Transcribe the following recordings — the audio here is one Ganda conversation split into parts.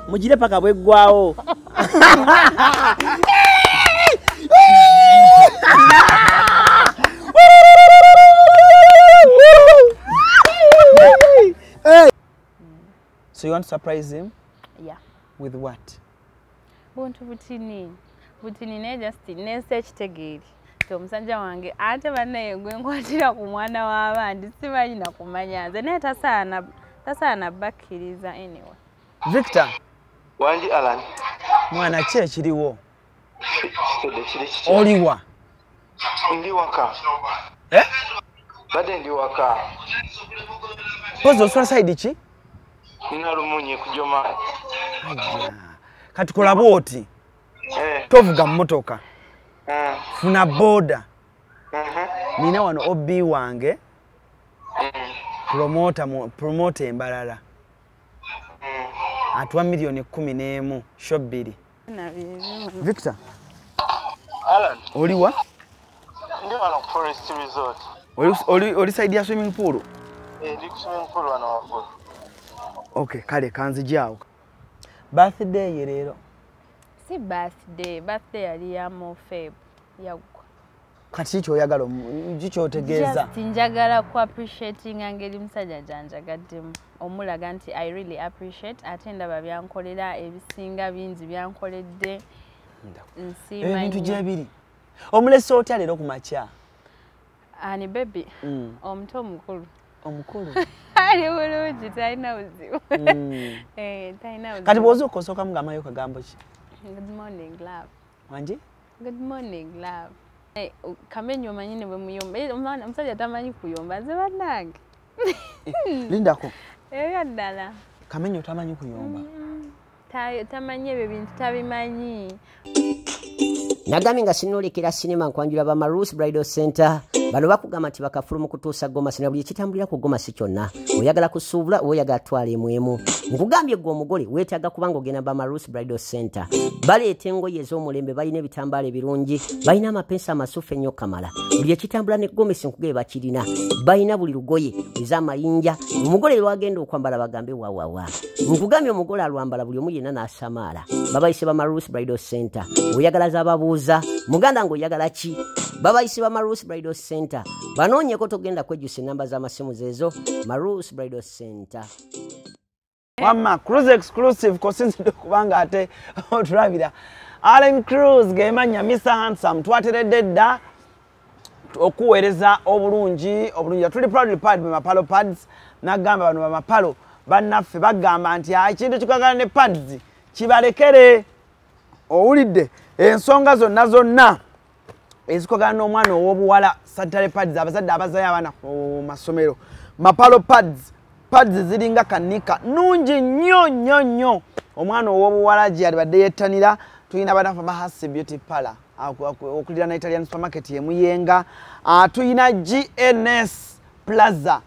Mugire paka bweggwawo. So you want to surprise him? Yeah. With what? Buntu butini. Butini ne just nese kitegeri. Omusajja wange ate banne gwe nkwatira ku mwana w'abandi simanyi na kumanya nze ne tasaana bakkiriza anyway. Victor. Wanji Alan. Mwana ki ekiriwo? Oliwa? Ndi waka. Bade ndi waka. Pozo osula side ki? Nina lumunye kujoma. Kati kola bwoti. Tovuga mmotoka. Funa boda. Nina wano obi wange. Promote embalala. Atwa milioni 11 shobbiri. Victor. Alan. Oliwa? Ndi wano Forest Resort. Oli side ya swimming pool? Ndi ku swimming pool wano wako. Okay, kale kanzijawo. Birthday ye leero. Si birthday yali ya Feb yagwa. Kati kyoyagala kyotegeeza. Just njagala ku appreciating angeli musajja janjagaddemu. Omulaga nti I really appreciate ate ndaba byankolera ebisinga bingi byankoledde. Nsima ebintu gyebiri. Omulese otya leero ku makya? Ani baby. Omuto omukulu. Omukulu. Ali bulungi talina buzibu. Talina buzibu. Kati bwoza okosooka mugamayo kagambo ki? Good morning, love. Wanji? Good morning, love. Kamenyo manyine bwe muyomba. Omusajja tamanyi kuyomba nze bannange. Lindako. Ddala. Kamenyo tamanyi kuyomba. Tamanyi ebyo bintu tabimanyi. Nagambye nga sinolekera sinema nkwanjula ba Marus Bridal Center. Bano bakugamba nti bakafulu mu kutuusa Gomasi na buli ekitambulira ku Gomasi kyonna. Oyagala kusuubula oyagala twala emwemu. Nkugambye gwe omugole weetaaga kubanga ogenda ba Marus Bridal Center. Baleeta engoye ez'omulembe balina ebitambaala ebirungi, balina amapensa amasufu ennyo kamala. Buli ekitambula ne Gomasi nkugebe bakirina. Balina buli lugoye ez'amayinja. Omugole lwagenda okwambala bagambe wawawa. Nkugambye omugole alwambala buli omu yenna n'asamaala. Babayise ba Marus Bridal Center. Oyagala z'ababuuza muganda ng'oyagala ki? Babayise ba Marus Bridal Center. Banoonyeko togenda kwejjusa ennamba z'amasimu zeezo. Marus Bridal Center. Wamma cruise exclusive kosinzidde kubanga ate otulabira. Allen Cruz gemanya Mr. Handsome twateredde dda okuweereza obulungi. Tuli proudly pad mu Mapalo pads. Nagamba bano ba Mapalo bannaffe bagamba nti ekintu kikwagala ne pads kibalekere. Owulidde ensonga zonna ezikwagala n'omwana ow'obuwala sanitary pads abazadde abazayo abaana ku masomero. Mapalo pads ziringa kanika nungi nnyo. Omwana ow'obuwala gye yalibadde yettanira tulina banafa Mahasi Beauty Parlor okulira na Italian supermarket yemuyenga. Tulina GNS Plaza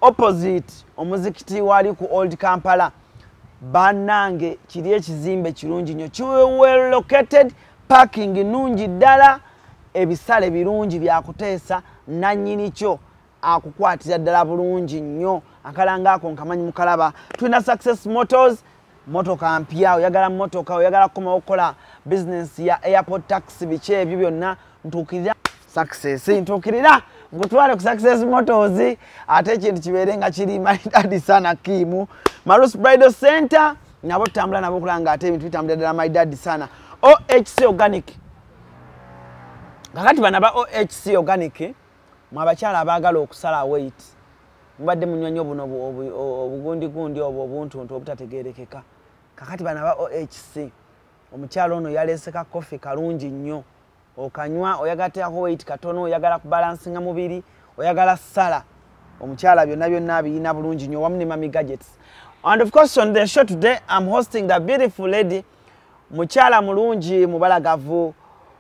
opposite omuzikiti wali ku Old Kampala. Banange kiri ekizimbe kirungi nnyo, well located, parking nungi ddala, ebisale birungi byakuteesa, nannyini kyo akukwatira ddala bulungi nnyo. Akalanga ako nkamanyi mukalaba. Tulina Success Motors, motoka mpya, oyagala motoka, oyagala kukomawo okukola business ya airport taxi, biki ebyo byonna ntuukirira Success. Ntuukirira ngutwale ku Success Motors ate ekintu kibeere nga kiri maidadi sana kimu. Marus Bridal Center nabo tutambula nabo kulanga ate ebintu bitambula ddala maidadi sana. OHC Organic. Kakati bana ba OHC Organic mwabakyala abaagala okusala weight. Mubadde munywanyo buno obugundi obuntuntu obutategerekeka. Kakati bana ba OHC omukyalo ono yaleseka coffee kalungi nnyo. Okanywa oyagateako weight katono, oyagala kubalansinga mubiri, oyagala sala. Omukyala byonna abiyina bulungi nnyo wamu ne Mami Gadgets. And of course on the show today I'm hosting the beautiful lady mukyala mulungi mubalagavu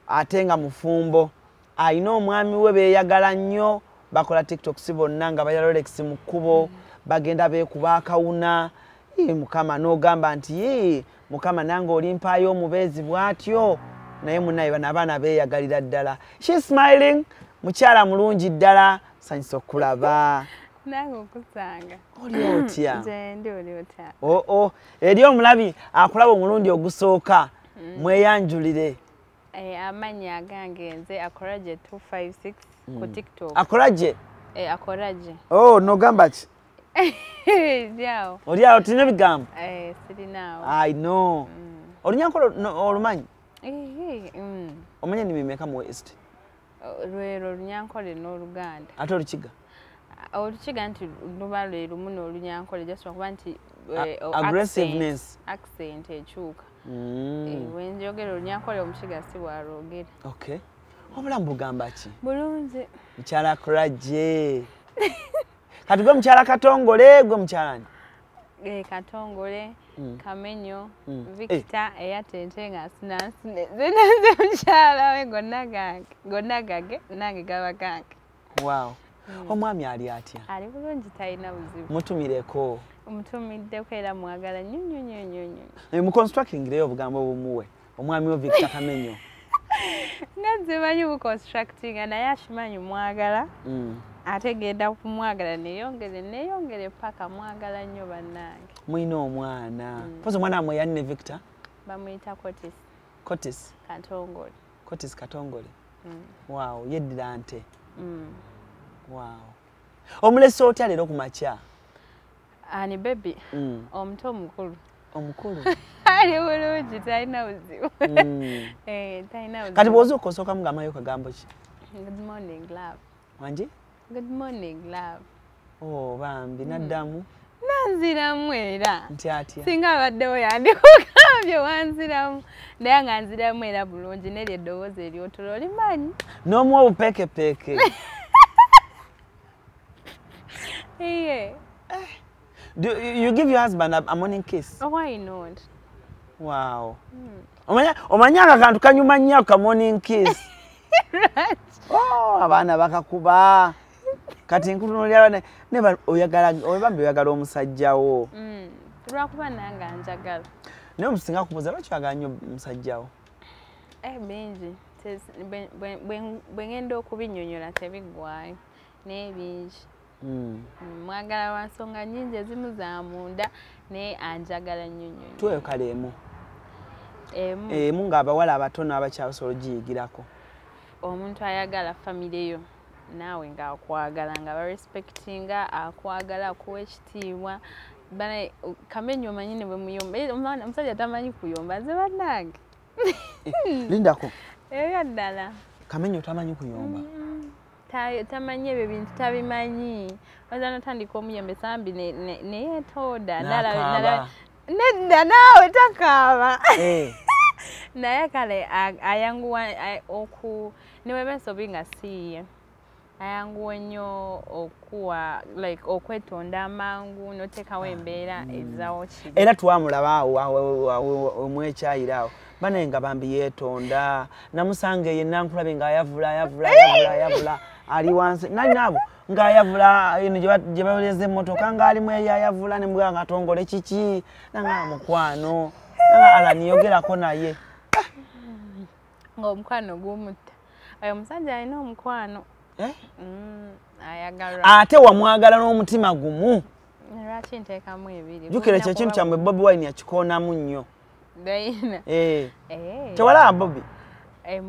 atenga mufumbo. Ayina omwami we beeyagala nnyo, bakola TikTok bonna nga baya Rolex mu kkubo, bagenda beekuba akawuna. Mukama n'ogamba nti Mukama nange olimpaayo omubeezi bw'atyo. Naye munaye bano abaana beeyagalira ddala. She's smiling, mukyala mulungi ddala, sanyusa okulaba. nange okusanga oli otya nze ndi oli otya eri omulabi akulaba omulundi ogusooka mweyanjulire amannya agange nze Akoraje 256 ku TikTok Akoraje Akoraje nogamba ki Jao. Oli awo tulina ebigambo? Sirinaawo. I know. Olunyankole olumanyi? Omanya ennimi mmeka mu West? Lwero Olunyankole n'Oluganda. Ate Olukiga? Olukiga nti luba lwe lumu n'Olunyankole just kuba nti aggressiveness. Accent ekyuka. Wenjogera Olunyankole Omukiga si bw'alwogera. Okay. Obulamu bugamba ki? Bulungi. Mukyala Akoraje. Kati gwe mukyala Katongole gwe mukyalani? Katongole, Kamenyo, Victor, Eyatente nga sinansine. Zenanze mukyala we gonna gage nange gaba gange. Wow. Omwami ali atya? Ali bulungi talina buzibu. Mutumireko. Mutumiddeko era mwagala nnyo. Mu constructing obugambo bumuwe. Omwami we Victor Kamenyo. Nganze banyu bu constructing naye ashimanyi mwagala. Ategedda kumwagala neyongere paka mwagala nnyo bannange. Mwina omwana. Pozo mwana amwe yanne Victor? Bamuyita Kotis. Kotis? Katongole. Kotis Katongole. Wow, yeddira nte. Wow. Omulese otya leero ku makya? Ani baby. Omuto omukulu. Omukulu. Ali bulungi talina buzibu. Talina buzibu. Kati bw'ozuuka osooka mugamayo kagambo ki? Good morning, love. Wangi? Good morning, love. Bambi naddamu. Nanziramu era. Nti atya? Singa abaddewo yandikugambye wanziramu. Naye nga nziramu era bulungi neryo eddoboozi ery'otulo olimanyi. N'omuwa obupeekepeke. Yeah. Do you give your husband a morning kiss? Why not? Wow. Omanya akantu kanyuma nnyo ka morning kiss. Right. Abaana bakakuba. Kati nkutunuulira oyagala omusajjawo. Lwakuba nange njagala. Naye omusinga kubuuza lwaki oyagala nnyo musajjawo? Bingi. Bwe ngenda okubinnyonnyola tebiggwayo. Naye bingi. Mwagala wa nsonga nnyingi ezimu za munda naye anjagala nnyo. Tuweyo kale emu. Emu ng'abawala abatono abakyasobola ogiyigirako. Omuntu ayagala famire yo naawe ng'akwagala nga barespectinga akwagala akuwa ekitiibwa. Kamenyo omanyi ne bwe muyomba. Omusajja tamanyi kuyomba nze bannange. Lindako. Eyo ddala. Kamenyo tamanyi kuyomba. Tamanyi ebyo bintu tabimanyi. Waza natandika omuyembe sambi neyeetooda. Nedda naawe takaaba. Naye kale ayanguwa newebeensobi nga siiye. Ayanguwa nnyo okuwa okwetonda amangu n'oteekawo embeera ezaawo kibi. Era twamulaba awo omwekyayira awo. Bane nga bambi yeetonda. Namusanga yenna nkulabe ng'ayavula. Ali wansi. Nali nabo ng'ayavula gye baleza emmotoka ng'alimu eyayavula ne mbwa nga Katongole kiki. Nanga mukwano. Nanga alaniyogerako naye. Ng'omukwano gumutta. Oyo omusajja alina omukwano. Ayagala. Ate wamwagala n'omutima gumu. Lwaki nteekamu ebiri. Jjukira ekyo ekintu kyammwe Bobi Wine yakikoonamu nnyo. Dayina. Tewalaba Bobi.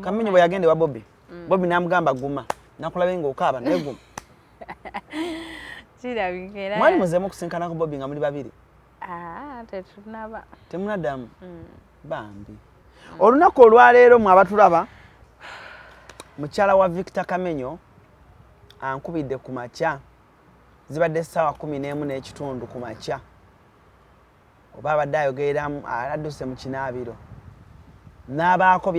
Kamenyo bwe yagenda ewa Bobi. Bobi n'amugamba guma. Nakulabe ng'okaaba naye guma. Kirabika era. Mwali muzeemu okusinkanako Bobi nga muli babiri? Tetunaba. Temunaddamu? Bambi. Olunaku olwaleero mwe abatulaba, mukyala wa Victor Kamenyo ankubidde ku makya. Zibadde essaawa 11:30 ku makya. Oba abadde ayogereramu aladduse mu kinaabiro. N'abaako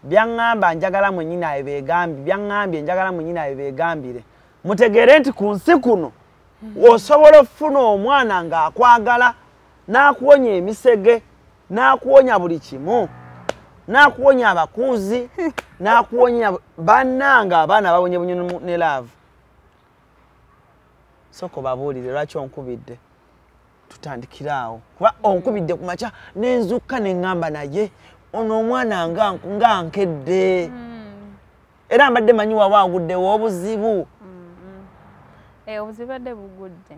byaŋŋamba njagala mwennyina beegambye, byaŋŋambye njagala mwennyina beegambire. Mutegeere nti ku nsi kuno osobola okufuna omwana ng'akwagala n'akuwonya emisege, n'akuwonya buli kimu, n'akuwonya abakuuzi, n'akuwonya bannanga abaana babonyebonye ne laavu. Soko babuulire lwaki onkubidde. Tutandikira awo. Kuba onkubidde ku makya n'enzukka ne ŋŋamba naye ono omwana ngankedde. Era mbadde manyi wawaaguddewo obuzibu. obuzibadde bugudde.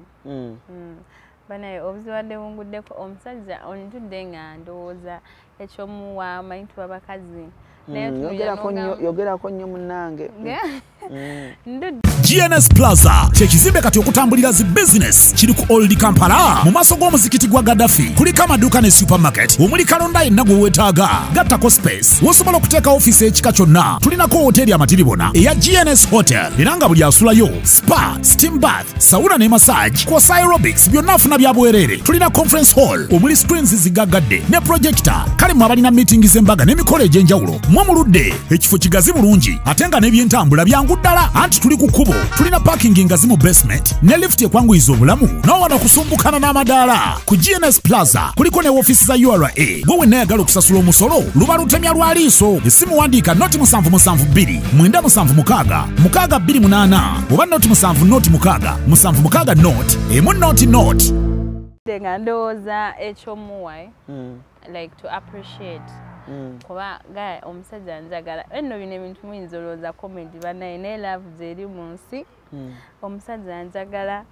Banaye obuzibadde bunguddeko omusajja ontudde nga ndowooza ekyomuwa amanyi tuba bakazi. Yogerako nnyo munnange. GNS Plaza kyekizimbe kati okutambulira zi business kiri ku Old Kampala mu maaso g'omuzikiti gwa Gaddafi kuliko amaduuka ne supermarket omuli kalonda yenna gwe weetaaga gattako space wosobola okuteeka ofiisi ekika kyonna tulinako hoteri amatiribona eya GNS Hotel era nga buli asulayo spa steam bath sauna ne massage kwosa aerobics byonna afuna bya bwereere tulina conference hall omuli screens zigaggadde ne projector kale mu abalina meeting z'embaga n'emikolo egy'enjawulo mwamuludde ekifo kigazi bulungi ate nga n'ebyentambula byangu ddala anti tuli ku kkubo tulina parking ngazi mu basement ne lift ekwanguyiza obulamu n'owano kusumbukana n'amadaala ku GNS Plaza kuliko ne woofiisi za URA gwe wenna ayagala okusasula omusolo luba lutemya lwa liiso essimu wandiika noti 772 976 628 oba noti 7 noti 6 7 noti emu noti nga ndowooza ekyomuwa like to appreciate kuba gaya omusajja njagala enno bino ebintu muyinza olowooza comedy banaye ne love zeri mu nsi omusajja njagala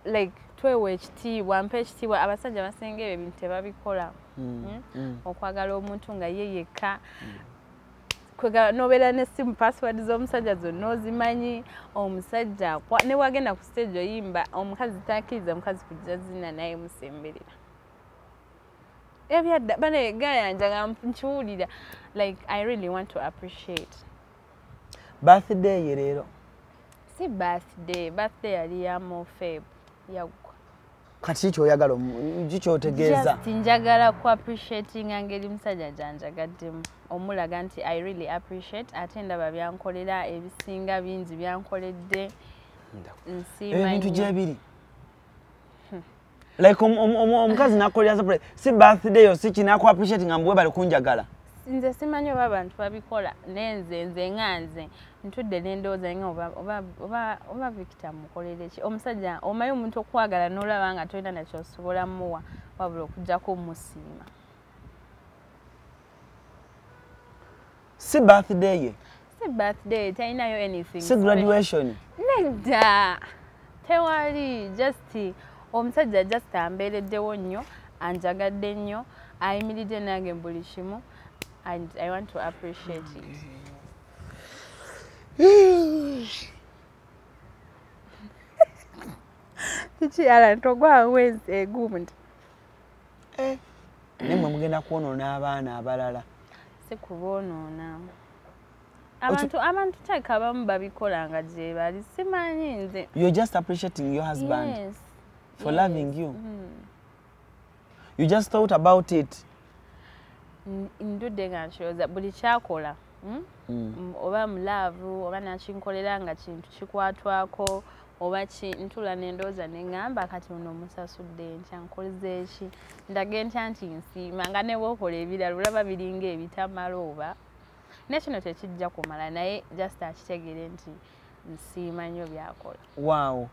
like twewa ekitiibwa mpa ekitiibwa abasajja basinga ebyo ebintu tebabikola okwagala omuntu nga ye yekka nobeera n'essimu password z'omusajja zonna ozimanyi omusajja ne wagenda ku stage oyimba omukazi takkiriza omukazi kujja zina naye musemberera ebyadda bane gayanja nkiwulira like I really want to appreciate birthday ye leero si birthday yali ya Feb yagwa kati kyoyagala kikyotegeeza just njagala ku appreciating angeri musajja janjagaddemu omulaga nti I really appreciate ate ndaba byankolera ebisinga bingi byankoledde nsima ebintu gyebiri like omukazi nakolera surprise si birthday yo si kinaku appreciate nga mbwe bali kunjagala nze simanyi oba abantu babikola nze nganze ntudde n'endowooza nga oba Victor mukolere ki omusajja omayi omuntu okwagala n'olaba nga tolina nakyosobola muwa wabula okujjako musiima si birthday ye si birthday talinayo anything si graduation nedda tewali just omusajja just ambeereddewo nnyo anjagadde nnyo ayimiridde nange buli kimu and I want to appreciate it. Kiki Alan togwa wenzi egumndi nemwe mugenda kwonoona abaana abalala si kuboonoona abantu kyaka abamu babikola nga gye bali simanyi nze you're just appreciating your husband yes. for loving you you just thought about it ndudde nga nkyoza buli kyakola oba mulaavu oba nakinkolera nga kintu kikwatwako oba ntula n'endowooza neŋŋamba kati uno omusasudde ntya nkoleze eki ndage ntya nti nsiima nga ne bw'okola ebirala olaba biringa ebitamala oba nekino tekijja kumala naye just akitegere nti nsiima nnyo byakola. Wow.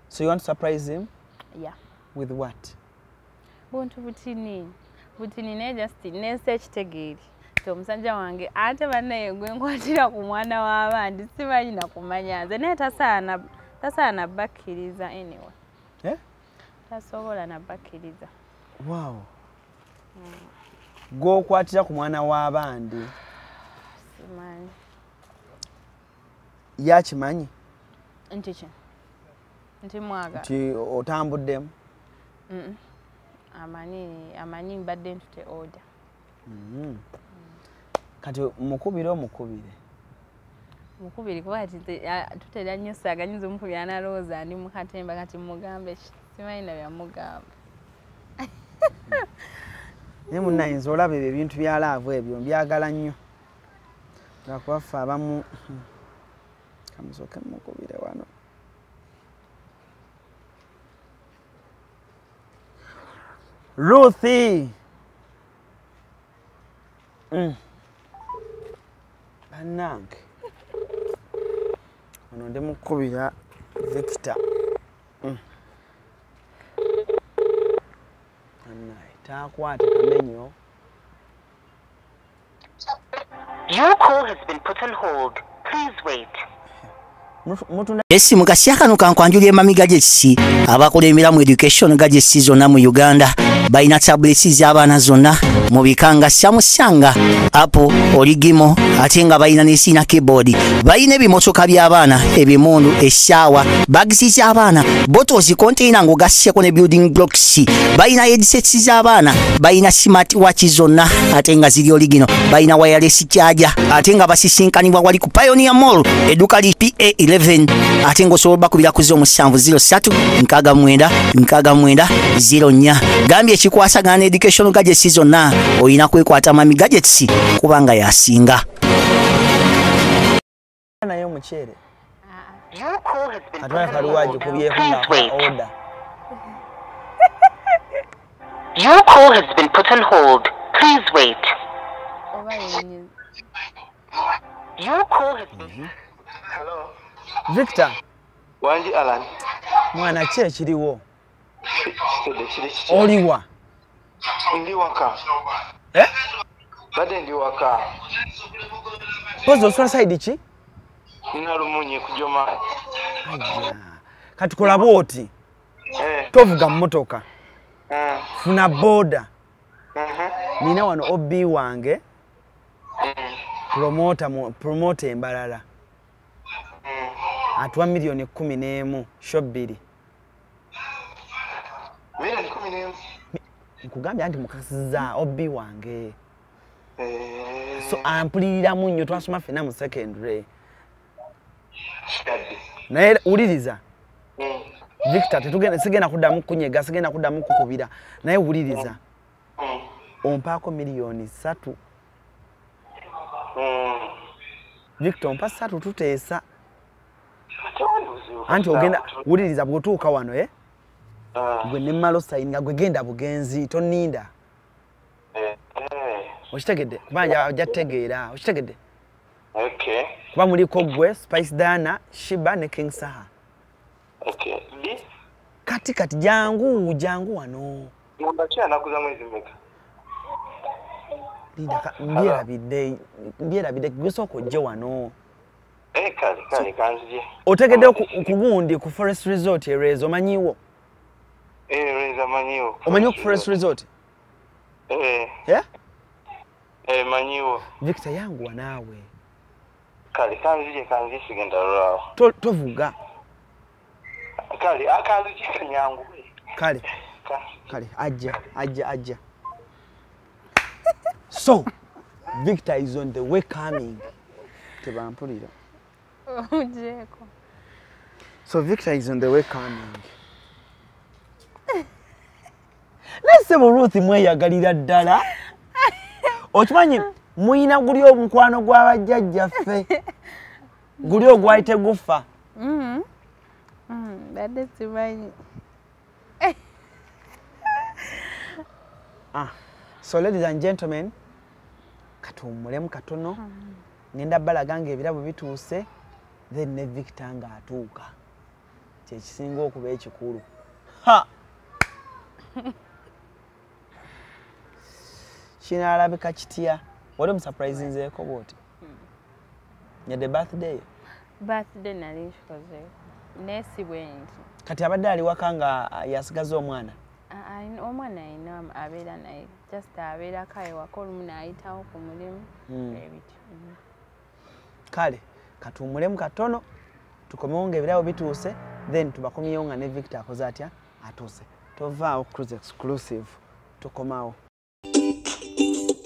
So you want to surprise him? Yeah. With what? Buntu butini naye just nensi ekitegeeri ti omusajja wange ate bannaye gwe nkwatira ku mwana w'abandi simanyi nakumanya nze naye tasaana nabakkiriza anyway. Tasobola nabakkiriza. Wow. Gw'okwatira ku mwana w'abandi simanyi yakimanyi nti ki nti mwaga nti otambuddemu amanyi mbadde ntute order kati mukubire kuba tutera nnyo saaganyiza omukubira analowooza ndi mukatemba kati mugambe simanyi na byamugamba naye munnayinza olaba ebyo ebintu bya laavu ebyo mbyagala nnyo lwakubaffe abamu kamusooke mukubire wano Ruthie bannange ono ndi mukubira Victor takwate kamenyo. Your call has been put on hold. Please wait. mutunda essimu kasya kano kankwanjulya emami gadgets abakola emiramu education gadgets zonna mu Uganda balina tablets z'abaana zonna mu bikanga Samsung, Apple, Origimo ate nga balina n'esina keyboard. Balina ebimotoka by'abaana, ebimundu, essaawa, bags z'abaana, bottles, container ng'ogasseko ne building blocks. Balina headsets z'abaana, balina smart watch zonna ate nga ziri origino, balina wireless charger ate nga basisinkanibwa wali ku Pioneer Mall edduka li PA11 ate ng'osobola bakubira ku 0703-69-69-04. Gambye ekikwasagana education gadgets zonna olina kwekwata Mami Gadgets kubanga yasinga. nayo muchere atwala kaluwaji kubyeko nga order. Your call has been put on hold. Please wait. Your call has been... Hello. Victor Wanji Alan. mwana ki ekiriwo Kiri oliwa ndi waka. Bade ndi waka. pozo osula side ki Nina lumunye kujoma. kati kola bwoti tovuga mmotoka funa boda nina wano obi wange promote embalala atuwa milioni 11 shobbiri Milioni 11. nkugambye anti mukasiza obi wange so ampulirira munyo twasoma fena mu secondary naye uliriza Victor tetugenda sigenda kuddamu kunyega sigenda kuddamu kukubira naye uliriza ompaako milioni 3 Victor ompa 3 tuteesa anti ogenda uliriza bwotuuka wano gwe nemmalo sayinga gwe genda bugenzi toninda okitegedde kubanja ajja tegeera okitegedde kuba muliko gwe Spice Dana Shiba ne King Saha kati jangu wano linda mbyerabidde gwesooka ojje wano otegedde kugundi ku Forest Resort erezo omanyiwo omanyiwo ku Forest Resort manyiwo Victor yanguwa naawe kale kanzije sigenda lwawo tovuga kale akazi kikanyangu kale ajja so Victor is on the way coming tebampulira ujeko so Victor is on the way coming let's say Ruth mweyagalira ddala okimanyi muyina guli omukwano gw'abajjajjaffe guli ogwayite gufa badde simanyi so ladies and gentlemen katuwummulemu katono ngenda balaga nga ebirabo bituuse then ne Victor ng'atuuka kyekisinga okuba ekikulu kinaalabika kitya wali omusurprisinzeeko bwoti nyadde birthday nali nkikoze neesibwe nti kati abadde ali waka nga yasigaza omwana omwana ayina abeera naye just abeerako ewaka olumu naayitawo ku mulimu ebityo kale katuwummulemu katono tukomewo ng'ebirabo bituuse then tubakomyewo nga ne Victor akoze atya atuuse tovaawo Cruise Exclusive tukomawo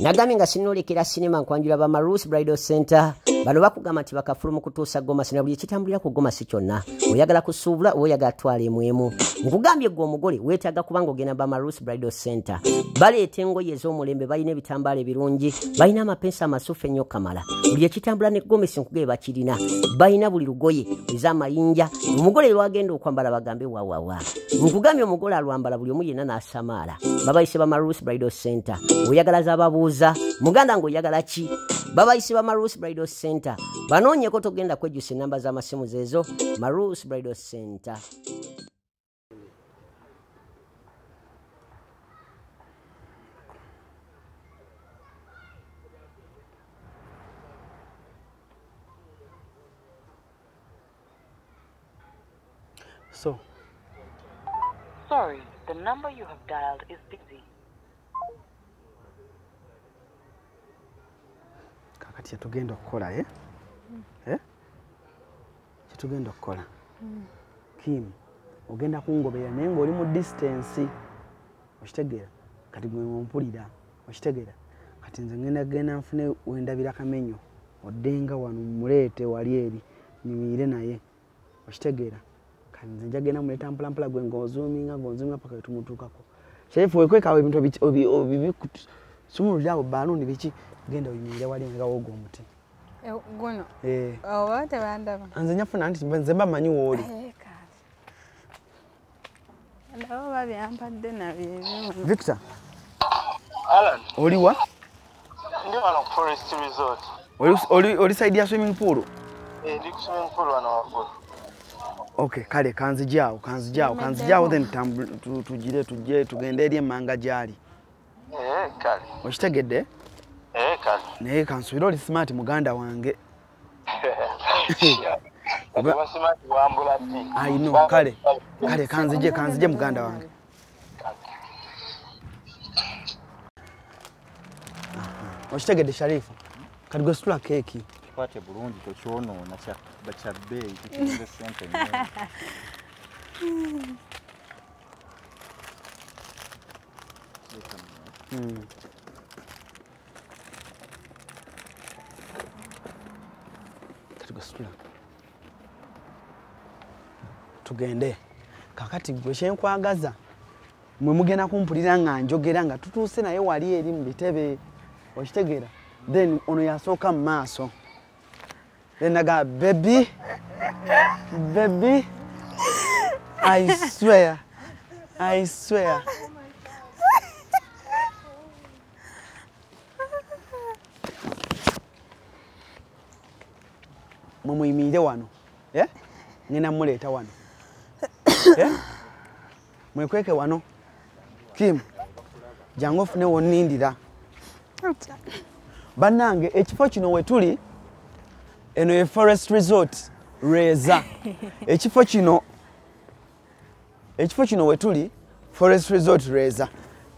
Nagambye nga sinolekera sinema nkwanjula ba Marus Bridal Center bano bakugamba nti bakafulu mu kutuusa Gomasi na buli ekitambulira ku Gomasi kyonna oyagala kusuubula oyagala twala emwemu nkugambye gwe omugole weetaaga kubanga ogenda ba Marus Bridal Center baleeta engoye ez'omulembe balina ebitambaala ebirungi balina amapensa amasufu ennyo kamala buli ekitambula ne Gomesi nkugebe bakirina balina buli lugoye ez'amayinja omugole lwagenda okwambala bagambe wawawa nkugambye omugole alwambala buli omu yenna n'asamaala babayise ba Marus Bridal Center oyagala z'ababuuza muganda ng'oyagala ki babayise ba Marus Bridal Center banoonyeko togenda kwejjusa ennamba z'amasimu zeezo Marus Bridal Center So. Sorry, the number you have dialed is busy. Kakati yatugenda okukola kitugenda okukola Kim ogenda kungobera naye ng'oli mu distance okitegeera kati gwe mpulira okitegeera kati nze ngenda nfune wendabira kamenyo oddenga wano muleete wali eri nyimirire naye okitegeera kati nze njagenda muleeta mpolampola gwe ng'ozoominga paka wetumutuukako Sheriff wekwekawo ebintu sumulirawo baalundi biki genda oyimirire wali nga wogo omuti guno oba tebandaba nze nyafuna nti nze mba manyi wooli ndaba babyampadde nabyo Victor Alan, oliwa ndi wano ku Forest Resort. oli side ya swimming pool Ndi ku swimming pool wano waggulu. Okay, kale kanzijaawo then tujje tugende eri emmanga gyali Kale. okitegedde Kale. naye kansubira oli smart muganda wange Kuba smart wambula ddi. I know, kale kanzije muganda wange okitegedde Sharifu kati gwe situla keeki Kwate bulungi tokyonoona kya bbeeyi tukirinze ssente nnyo. kati gwe situla tugende kakati gwe kyenkwagaza mwe mugenda kumpulira nga njogera nga tutuuse naye wali eri mu bitebe okitegeera then ono yasooka mu maaso then naga baby I swear mwe muyimirire wano ngenda muleeta wano mwekweke wano Kim jangu ofune wonnindira bannange ekifo kino we tuli eno ye Forest Resort Reza ekifo kino we tuli Forest Resort Reza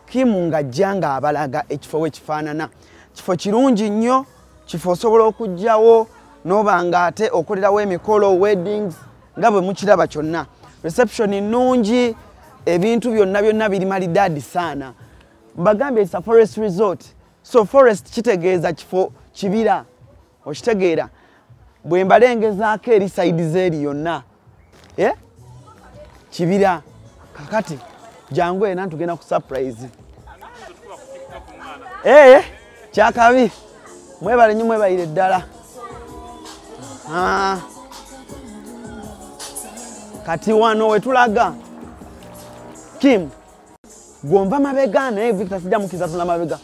Kim ng'ajjanga abalaga ekifo we kifaanana kifo kirungi nnyo kifo osobola okujjawo n'oba ng'ate okolerawo emikolo weddings nga bwe mukiraba kyonna reception nnungi ebintu byonna biri maridadi sana bagambye it's a forest resort so forest kitegeeza kifo kibira okitegeera bwe mbalengezaako eri side zeeri yonna kibira kakati jangu ena tugenda ku surprise kyakabi mwebale nnyo mwebayire ddala kati wano wetulaga Kim gwomba mabega naye Victor sijja mukiza tuna mabega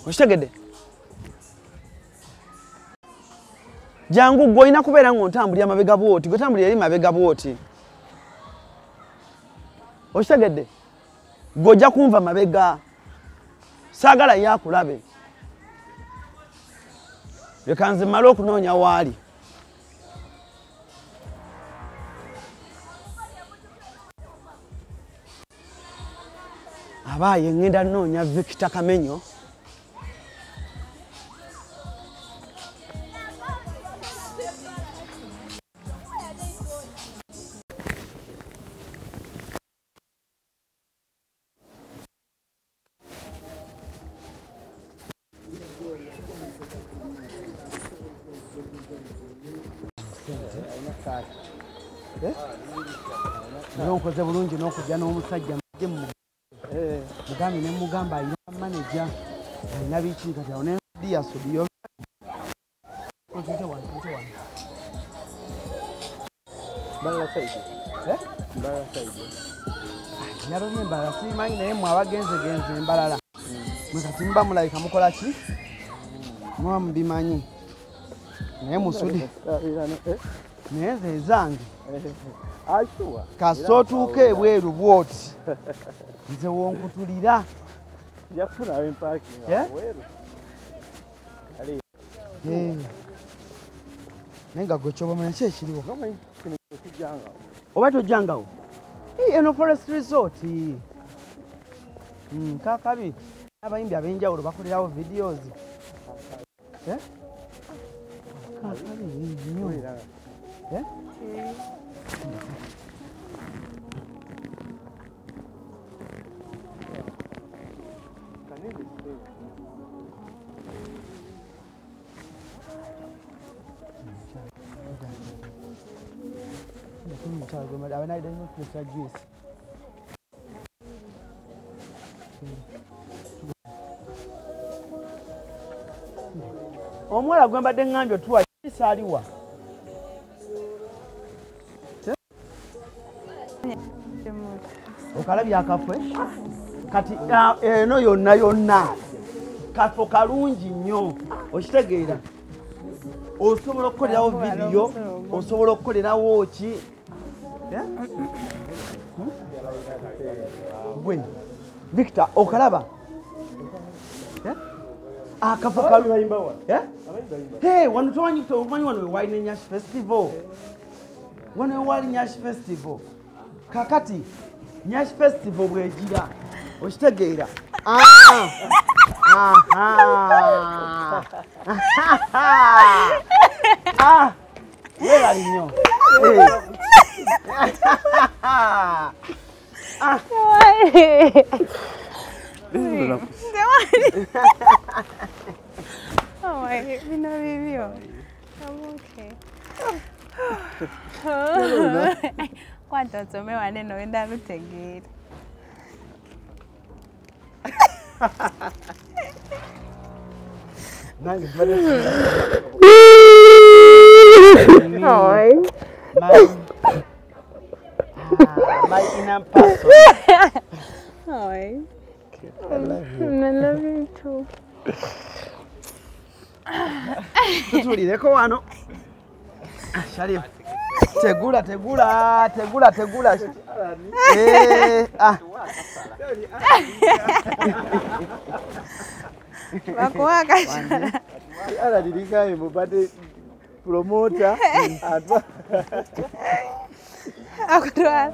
okitegedde jangu gwe olina kubeera ng'otambulira mabega bwoti gwe tambulira eri mabega bwoti okitegedde gwe ojja kunva mabega saagala yakulabe leka nze mmale okunoonya waali abaaye ngenda noonya Victor Kamenyo nonkoze bulungi n'okujja n'omusajja mugambi ne mugamba ayina manager ayina biki kati awo nendiya studio nalomye embala simanyi naye mwe abagenzegenze embalala mwe kati muba mulabika mukola ki muba mubimanyi naye musudi naye ze ezange kasootuuka ebweru bwoti nze wonkutulira naye nga gwe kyobamanya ki ekiriwo oba tojjangawo eno Forest Resort. Kakabi. Abayimbi abenjawulo bakolerawo videos. Kakabi nnyo. Omuwala gwe mbadde ŋŋambye otuwa kisaaliwa. Okalabye akafwe kati eno yonna kafo kalungi nnyo okitegeera. Osobola okukolerawo vidiyo, osobola okukolerawo ki gwe Victor okalaba akafo kalungi wano tomanyi wano wewali Nyash Festival, wano wewali Nyash Festival. Kakati Nyash Festival bwegira okitegeera. Yebali nnyo. Bino bibyo. Okay. Kwanta nsome waneno wenda lutegeera. My inner person. Hi. I love you too. Tutulireko wano. Sharif. Tegula. Bakuwaka. Ala dilikaye mupate promoter atwa. Akutwa.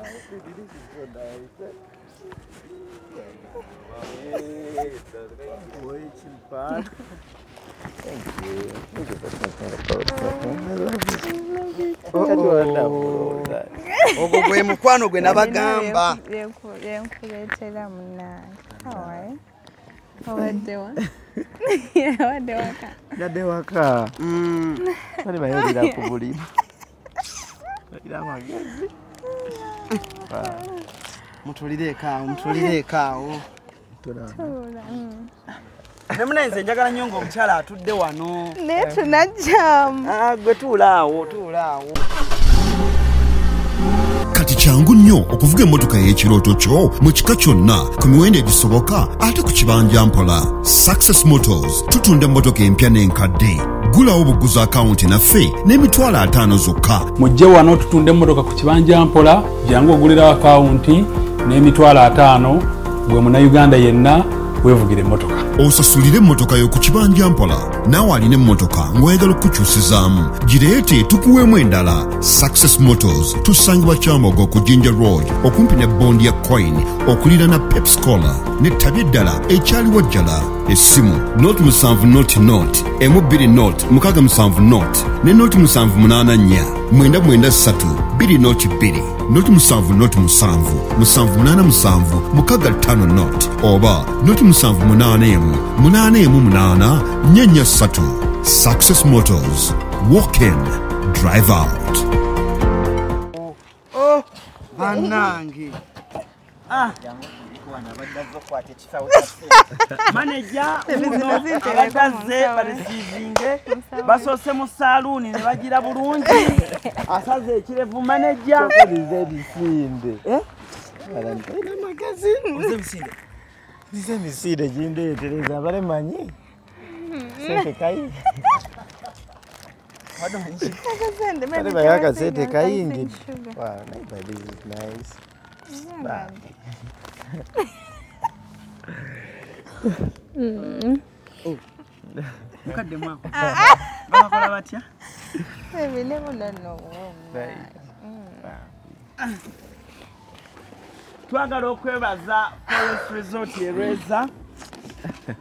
Ogwo gwe mukwano gwe nabagamba. Yenkuleetera munnange. Yadde waka. Bali bayolira ku buliri. Ira magezi. Mutulire kaawo. Nemunenze njagala nnyo ng'omukyala atudde wano. Ne tunajjamu. Gwe tuulaawo. Kati kyangu nnyo okuvuga emmotoka y'ekirooto kyo mu kika kyonna ku miwendo egisoboka ate ku kibanja mpola. Success Motors tutunda emmotoka empya n'enkadde. Gulawo obuguzi akawunti naffe n'emitwalo 5 zokka. Mujje wano tutunda emmotoka ku kibanja mpola, jangu ogulirawo akawunti n'emitwalo 5 gwe Munnayuganda yenna weevugira emmotoka. Osasulire emmotoka yo ku kibanja mpola. Naawe alina emmotoka ng'oyagala okukyusizaamu, gireete tukuweemu endala. Success Motors tusangibwa Kyambogo ku Ginger Road okumpi ne bondi ya Coin okuliraana Pepsi Cola n'ettabi eddala ekyaliwo Jjala. Essimu noti 7 noti 2 noti 67 noti ne noti 784 993 2 noti 2 noti 7 noti 7 787 65 noti oba noti 781 818 443. Success Motors. Walk in, drive out. Bannange. Manager abadde barisivinge basoose mu saloon ne bagira bulungi asaze ekirevu manager bisinde bisinde jindeetereza balemanyi sente kai bayaka sente kayingi. Wow, this is nice. Mukadde mwako bakola batya? twagala okwebaza Forest Resort erweza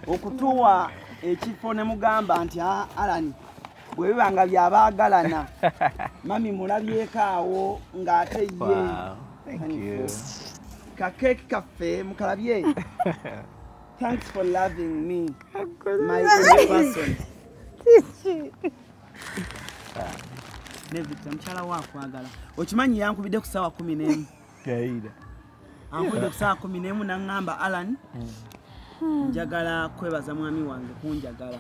okutuwa ekifo ne mugamba nti Alan bwe bibanga byabaagalana mami mulabyeko awo ng'ate ye Thank you. kakeki kaffe mukalabye. Thanks for loving me, my only person. Nevita mchala wakwagala. Okimanyi yankubidde ku ssaawa 11. Gaida. Ankubidde ku ssaawa 11 n'angamba Alan. Njagala kwebaza mwami wange kunjagala.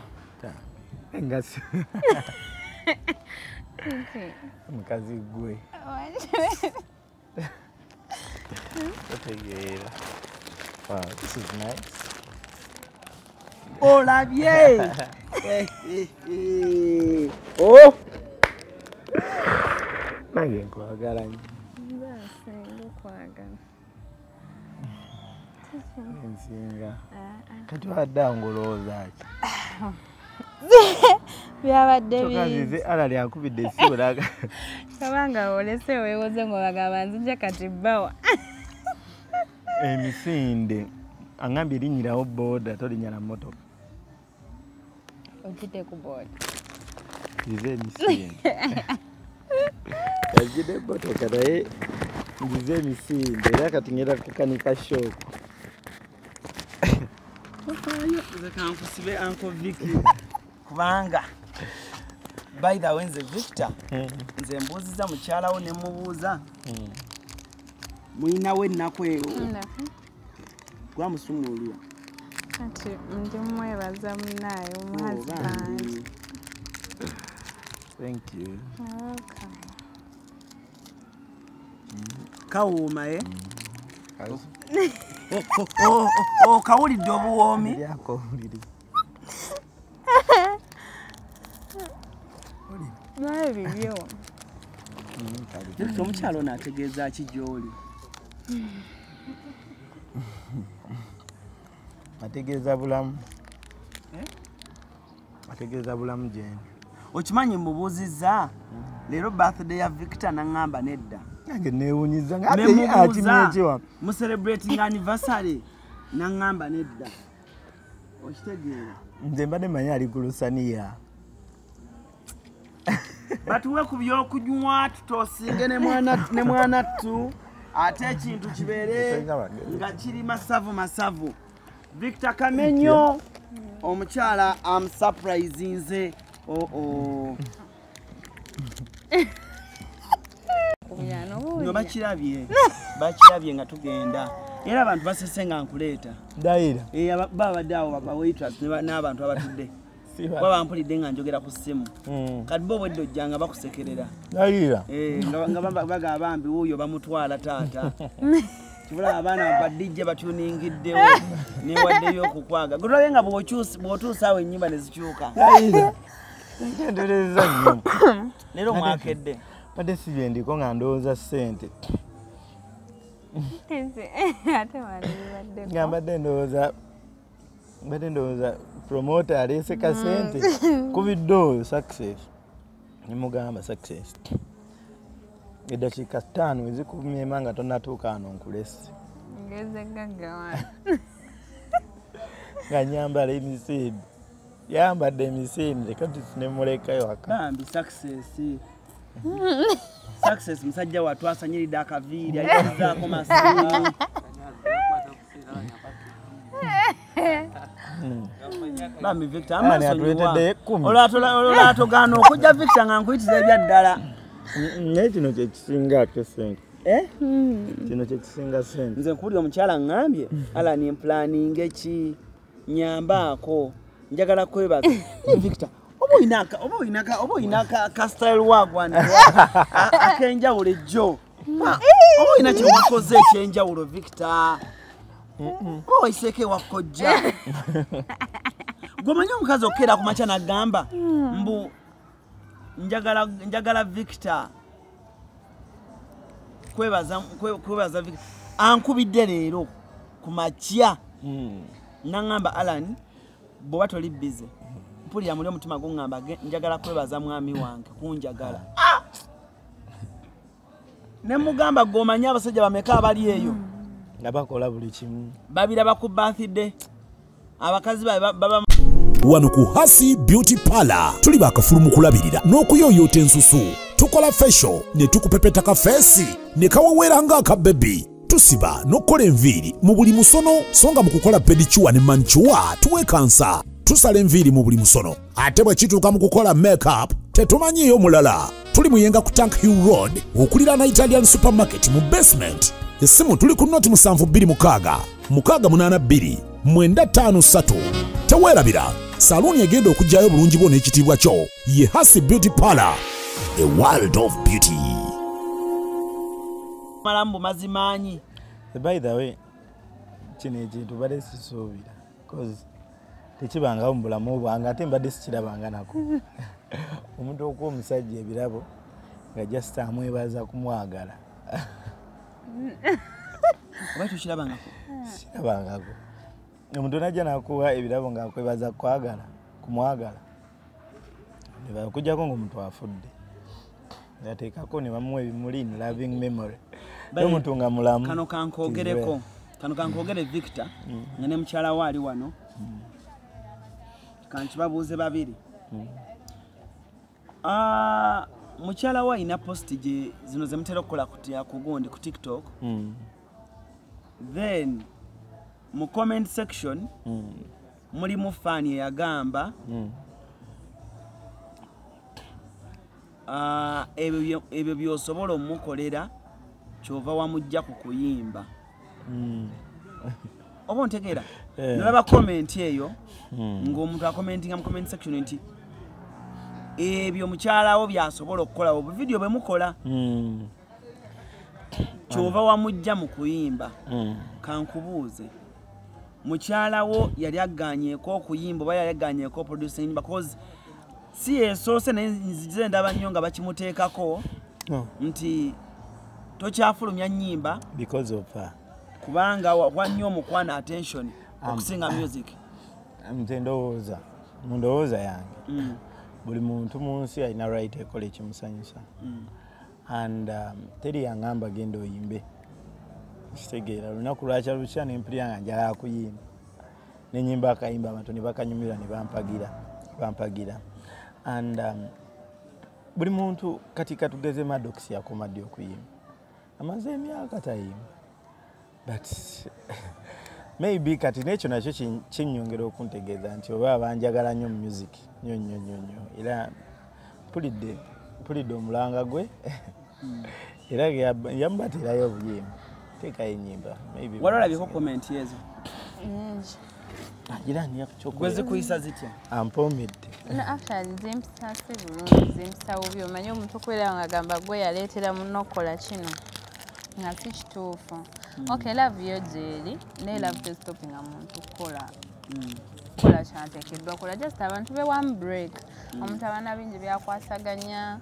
Engasi. Mukazi gwe. Wow, this is nice. Olabye. Oh. Nange nkwagala nnyo. Ensinga. Kati wadde ngolowooza ki? Byabadde Tokazize Alan yakubidde essimu laga. kabanga olese weewoze ng'obagamba nzija kati bbawa. Emisinde angambye erinnyirawo booda tolinnya na mmotoka. Ojjidde ku booda. Nzize emisinde. Yajjidde emmotoka naye nzize emisinde era kati ngenda kukanika shoopu. Nze kankusibe Uncle Vicky kubanga by the way nze Victor nze mbuuziza mukyalawo ne mubuuza muyinawo ennaku eyo gwamusumulira Kati ndi mwebaza munaayo muhazibandi. Thank you. Welcome. kawuuma kawulidde obuwoomi Yakowuliri. Naye bibyo. omukyalo ono ategeeza ki gy'oli Ategeeza bulamu. Ategeeza bulamu gyendi. okimanyi mbubuuzizza leero birthday ya Victor n'angamba nedda Nange neewunyiza nga ne ate atimye mubuuza ekiwa. mu celebrating anniversary n'angamba nedda okitegeera Nze mbadde manyi ali ku lusaniya. batuwe ku by'okunywa tutoosinge ne mwanattu ate ekintu kibeere nga kiri masavu. Victor Kamenyo omukyala amusurprisinze. Nga bakirabye nga tugenda era abantu basese nga nkuleeta Dayira. babadde awo waitress n'abantu abatudde baba mpulidde nga njogera ku ssimu kati bo bwedde ojjanga bakusekerera Dayira. nga bagamba bambi wuuyo bamutwala taata kibula abaana badijje batuningiddewo newaddeyo okukwaga gutulabe nga bw'otuusa awo ennyumba ne zikyuka. Dayira. Nkendereza nnyo. Leero mwakedde Badde si bye ndiko nga ndowooza ssente. Ate wandibadde. Nga mbadde ndowooza promoter aleese ka ssente kubidde oyo success. Nimugamba success. Eddakiika 5 ezikubyema nga tonnatuuka wano nkulesse. Ngeze gaggawa. Nga nyambala emisinde. Yambadde emisinde kati sinemulekayo waka. bambi success musajja wattu asanyiridde akaviiri ayirizaako masimu. Bambi Victor atuletedde 10. olaatogaana okujja Victor nga nkuyitiza ebyaddala. Naye kino kyekisinga ate ssente. Kino kyekisinga ssente. Nze nkuwulira omukyala ngambye Alan implaninga eki nyambaako njagala kwebaza Victor oba oyina ka style wagwan ak'enjawulo ejjo oba oyina kyewakoze ekyenjawulo Victor oba wayiseeko ewakojja gwemanyi omukazi okukeera ku makya n'agamba mbu njagala Victor kwebaza Victor ankubidde leero ku makya n'angamba Alan bw'oba toli busy mpulira muli omutima guŋŋamba njagala kwebaza mwami wange kunjagala. Ne mugamba g'omanyi abasajja bameka abali eyo nga bakola buli kimu babiraba ku birthday abakazi baba wano ku Hasi Beauty Parlor tuli bakafulu mu kulabirira n'okuyoyoota ensusu tukola facial ne tukupepeta ka feesi ne kawewera ng'aka bebi tusiba n'okukola enviiri mu buli musono songa mu kukola pedicure ne manicure tuwekansa tusala enviiri mu buli musono ate bwe kituuka mu kukola makeup tetumanyiiyo mulala tuli muyenga ku Tank Hill Road okuliraana Italian Supermarket mu basement essimu tuli ku noti 72 682 953 teweerabira saluuni egenda okujjayo bulungi bwo n'ekitiibwa kyo ye Hasi Beauty Parlor, a world of beauty. malambu mazimanyi. By the way, kino ekintu badde sisuubira cause tekibangawo mu bulamu bwange ate mbadde sikirabanga nako. Omuntu okuwa omusajja ebirabo nga just amwebaza kumwagala. Oba tukirabangako? Kirabangako. Omuntu najja nakuwa ebirabo nga akwebaza kwagala kumwagala. Ne bakujjako ng'omuntu afudde. Yateekako ne bamuwa ebimuli in loving memory. Omuntu nga mulamu. Kano kankogereko. Kano kankogere Victor. Nga ne mukyala waali wano. Kankibabuuze babiri. Mukyala wa ina post gye zino ze mutera okukola ku gundi ku TikTok. Then mu comment section mulimu fan yagamba ebyo byosobola omukolera kyova wamujja ku kuyimba. Oba ontegeera nalaba comment eyo ng'omuntu akomentinga mu comment section nti ebyo mukyalawo byasobola okukola obu video bwe mukola kyova wamujja mu kuyimba. Kankubuuze mukyalawo yali aganyeeko okuyimba oba yali aganyeeko producing because si yesoose naye nzize ndaba nnyo nga bakimuteekako nti tokyafulumya nnyimba because of her. Kubanga wannyo omukwana attention okusinga music. Nze ndowooza mu ndowooza yange buli muntu mu nsi alina right ekola ekimusanyusa and teri yaŋŋamba genda oyimbe kitegeera lunaku lwakya lukya nempulira nga njala kuyimba nenyimba akayimba abantu ne bakanyumira ne bampagira and buli muntu kati katugeze Maddox yakoma ddi okuyimba amaze emyaka tayimba but maybe kati nekyo nakyo kinnyongera okuntegeeza nti oba abanjagala nnyo mu music nnyo era pulidde omulanga gwe era yamubaterayo obuyimba teekayo ennyimba maybe walalabyeko comment ezo jirani yakuchokola gweze kuyisa zitya ampomedde actually zimpisa si bulungi zimpisa bubi omanyi omuntu okwera nga agamba gwe yaleetera muno okukola kino nga si kituufu. Okay, love yo gyeri naye love testopinga muntu kukola kola kyateekeddwa kola just abantu be one break omuntu abaana bingi byakwasaganya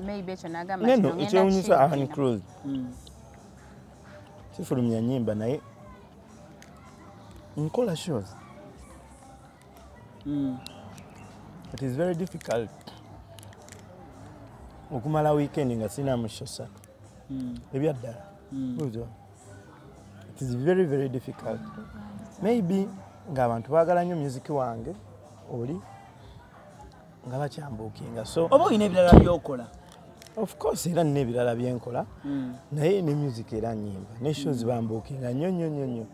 maybe ekyo nagamba neno ekyewunyisa Ann Cruz sifulumya nnyimba naye nkola shows. It is very difficult okumala weekend nga sina mushosa ebyaddala it is very very difficult. Maybe nga abantu baagala nnyo music wange oli nga bakyambuukinga so oba olina ebirala byokola of course era nina ebirala byenkola naye ne music era nnyimba ne shows bambuukinga nnyo.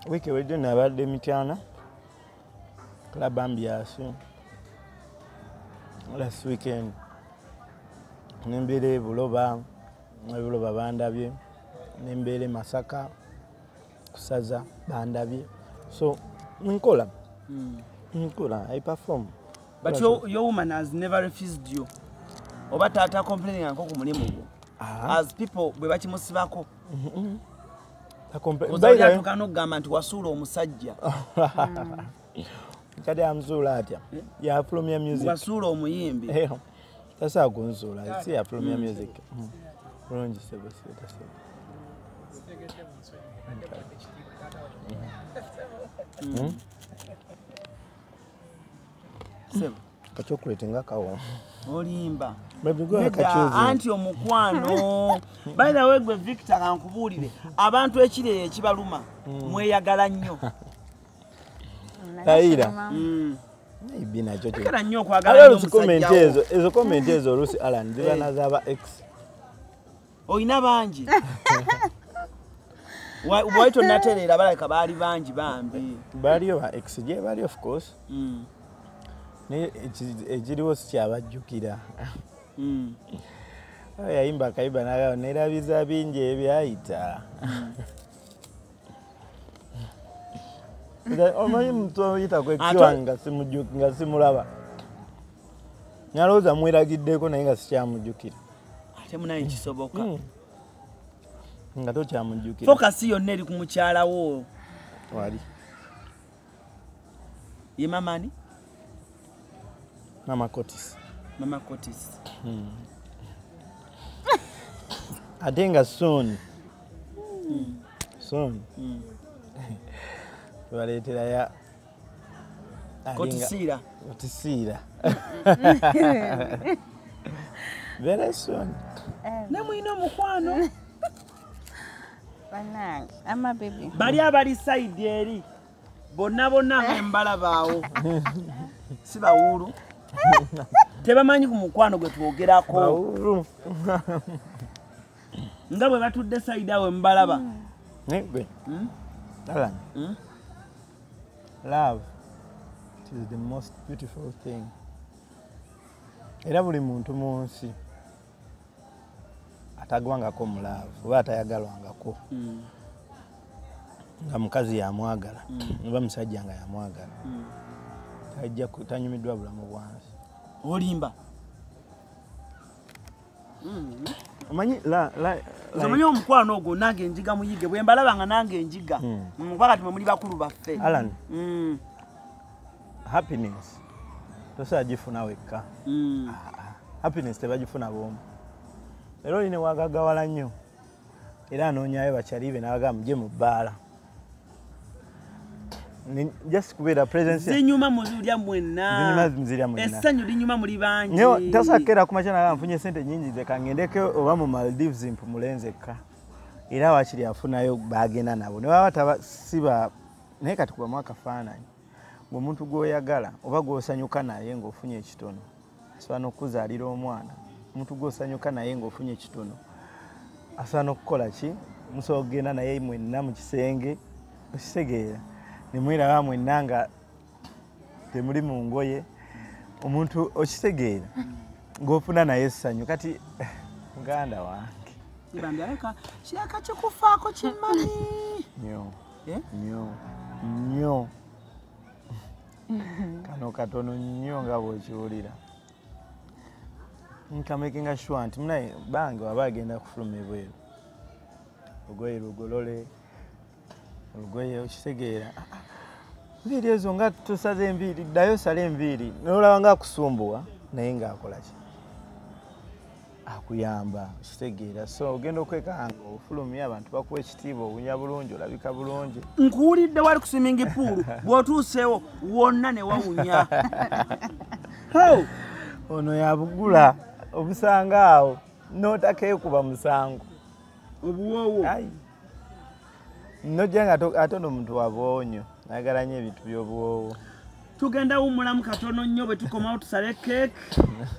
Wiki wedde nabadde Mityana Club Ambiance last weekend nembere Buloba bandabye nembere Masaka kusaza bandabye so nkola I perform. But your woman has never refused you. Oba tata complaining anko ku mulimu gwo as people bwe bakimusibako Ozaja tukano gamba nti wasuula omusajja. Kade amzuula atya. Ya Flumia music. Wasuula omuyimbi. Tasa kunzuula. Si ya Flumia music. Ronji sebe. chocolate nga kawo. Olimba. Baby go Neda, akachuzi. anti omukwano. By the way, gwe Victor kankubuulire. Abantu ekire ekibaluma. Mweyagala nnyo. Taira. Maybe na chocho. Kala nnyo kwagala nnyo omusajja. Ezo comment ezo Lucy Alan ziba nazaba X. Oyina bangi. Waito naterera balaka bali bangi bambi. Bali wa X je bali of course. Ne ekiriwo sikyabajjukira. Yayimba kayiba naga nerabiza bingi ebyayita. Omanyi muntu oyita kwekiwanga simujjukira simulaba. Nyaloza mweragiddeko naye nga sikyamujjukira. Ate munaye kisoboka. Nga tokyamujjukira. Focus yonna eri ku mukyala wo. Wali. Ye mamani? Mama Kotis. Mama Kotis. Ate nga soon. Soon. Tuwaleetera ya Kotisira. Kotisira. Very soon. Ne mwino mukwano. Banange, ama baby. Bali abali side eri. Bonna ngembala baawo. Si bawulu. Tebamanyi ku mukwano gwe twogerako. Bawulu. Nga bwe batudde side awe mbalaba. Negwe. Alan. Love is the most beautiful thing. Era buli muntu mu nsi atagwangako mu love oba atayagalwangako. Nga mukazi yamwagala oba musajja nga yamwagala. Tajja kutanyumiddwa bulamu bwansi. Olimba. Omanyi Zomanyi omukwano ogwo nange enjiga muyige bwe mbalaba nga nange enjiga. Mpaka timwe muli bakulu baffe. Alan. Happiness tosagifuna wekka. Happiness tebagifuna bomu. Lero ine wagagawala nnyo. Era anoonyayo bakyalibe n'abagamba mugye mu bbaala. Just kubeera presence. Zinyuma muzulya mwenna. Zinyuma mwenna. Essanyu linyuma muli bangi. Nyo tasakera kumacha na mfunye sente nyingi ze kangendeke oba mu Maldives mpumulenzeka. Era wakiri afunayo bagenda nabo. Ne baba siba naye kati kuba mwaka faananyi. Omuntu gwoyagala oba gwosanyuka naye ng'ofunye ekitono. Asobola n'okuzaalira omwana. Omuntu gwosanyuka naye ng'ofunye ekitono. Asobola n'okukola ki? Musobola okugenda naye mwenna mu kisenge. Okitegeera. Ne mwiraba mwenna nga temuli mu ngoye. Omuntu okitegeera. Ng'ofuna naye essanyu. Kati muganda wange. Ibambi aleka kiraka kikufaako kimani. Nnyo. Kano katono nnyo nga bw'okiwulira. Nkamakinga sure nti munaye bange waba agenda kufuluma ebweru. Olugoye lugolole. Olugoye okitegeera. Enviiri ezo nga tusaze enviiri, ddayo osale enviiri. N'olaba nga akusumbuwa naye ng'akola ki? Akuyamba, okitegeera. So ogenda okwekanga ofulumya abantu bakuwa ekitiibwa owunya bulungi olabika bulungi. Nkuwulidde wali ku swimming pool bw'otuuseewo wonna ne wawunya. Ono yabugula obusanga awo n'otakeekuba musango. Obuwoowo. Nojja nga ate ono muntu wa bwonyo nayagala nnyo ebintu by'obuwoowo. Tugenda wummulamu katono nnyo bwe tukomawo tusale cake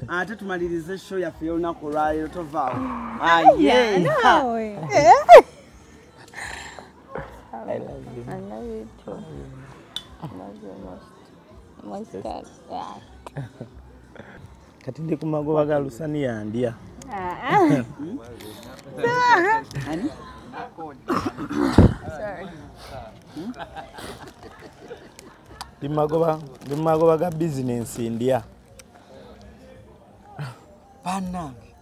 ate tumalirize show yaffe y'olunaku olwaleero tovaawo. I love you too. I love you most. Kati ndi ku magoba ga Lusani yandya. Sorry. Ndi magoba ga business ndya. Bannange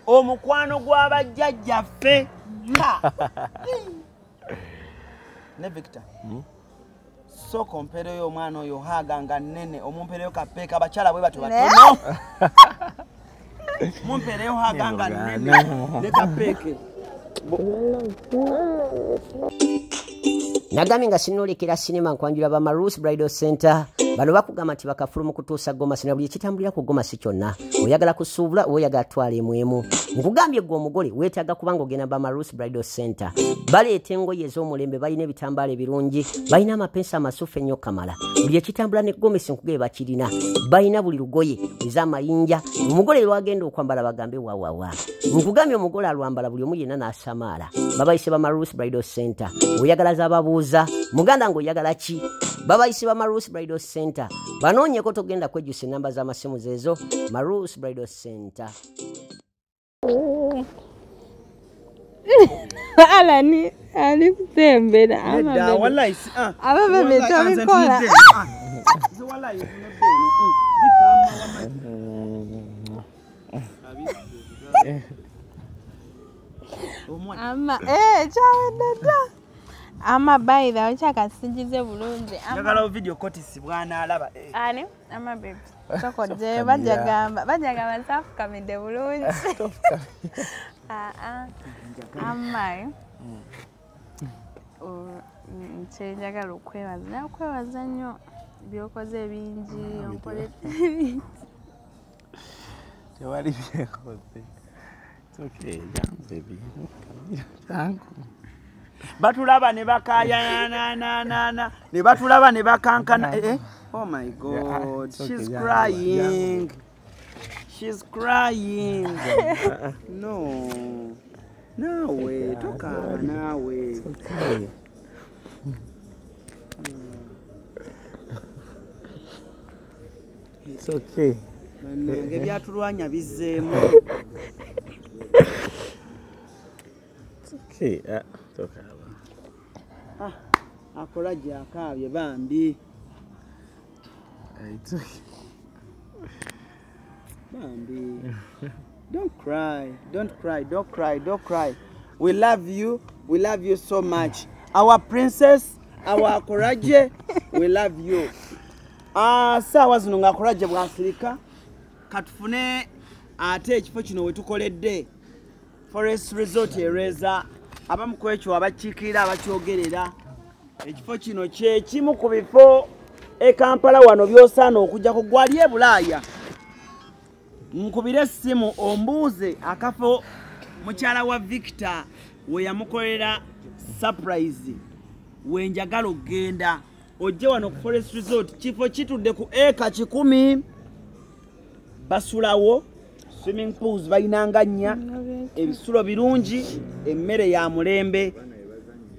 omukwano gw'abajjajjaffe. Ne Victor. Sooka ompeereyo omwana oyo haaga nga nnene omumpeereyo kapeeka abakyala bwe batyo batono. Mumpeereyo haaga nga nnene ne kapeeke. Nagambye nga sinuulikira sinema nkwanjula ba Marus Bridal Center bano bakugamba nti bakafulumu kutuusa Gomasi na buli ekitambulira ku Gomasi kyonna oyagala kusuubula oyagala twala emwemu nkugambye gwe omugole weetaaga kubanga ogenda Bamarus Bridal Center baleeta engoye ez'omulembe balina ebitambaala ebirungi balina amapensa amasufu ennyo kamala buli ekitambula ne Gomesi nkugebe bakirina balina buli lugoye ez'amayinja omugole lwagenda okwambala bagambe wawawa nkugambye omugole alwambala buli omu yenna n'asamaala babayise Bamarus Bridal Center oyagala z'ababuuza muganda ng'oyagala ki babayise Bamarus Bridal Center banoonyeko togenda kwejjusa ennamba z'amasimu zeezo Marus Bridal Center. Alani ali kutembera Nedda wallahi ababebe tabikola wallahi ama chawedda ama baida ochakasinjize bulungi njagala video kotisi bwana alaba ani ama baby chokoje bajagamba safukamide bulungi ama njagala okwebaza nnyo byokoze bingi onkole tewali byekoze. Okay, baby. Thank you. Batulaba ne bakaya ne batulaba ne bakankana oh my god she's crying she's crying no way toka nawe it's okay nge byatulwanya bizzeemu okay toka akola gyakaabye bambi bambi don't cry we love you so much our princess our Akoraje we love you saawa zino nga Akoraje bw'asirika katufune ate ekifo kino wetukoledde Forest Resort ereza abamu ku ekyo abakiikirira abakyogerera ekifo kino kye kimu ku bifo e Kampala wano by'osaana okujjako gwali e Bulaaya nkubire essimu ombuuze akafo mukyala wa Victor we yamukolera surprise we njagala okgenda ojje wano ku Forest Resort kifo kitudde ku eka 10 basulawo swimming pools bayinanga nnya ebisulo birungi emmere ya mulembe